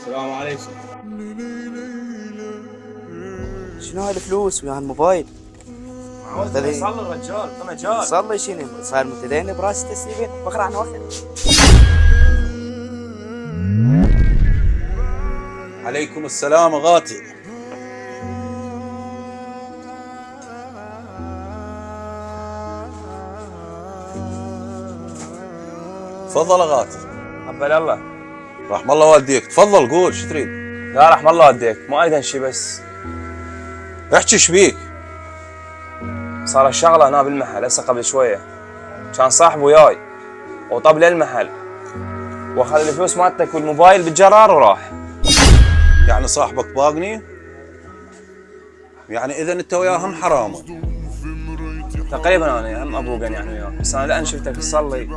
السلام عليكم. شنو هالفلوس ويا الموبايل؟ صلي الرجال، انا جال. صلي شنو صار متدين براس تسيبين بقرا عن وقت. عليكم السلام غاتي. تفضل غاتي. قبل الله. رحم الله والديك. تفضل قول شو تريد. لا رحم الله والديك، ما اريد شيء بس احكي ايش بيك. صار الشغله هنا بالمحل هسه قبل شويه. كان صاحبه وياي وطب لي المحل واخذ الفلوس مالتك والموبايل بالجرار وراح. يعني صاحبك باقني؟ يعني اذا انت وياه هم حرامه. تقريبا انا هم ابوقا يعني وياه، بس انا لان شفتك تصلي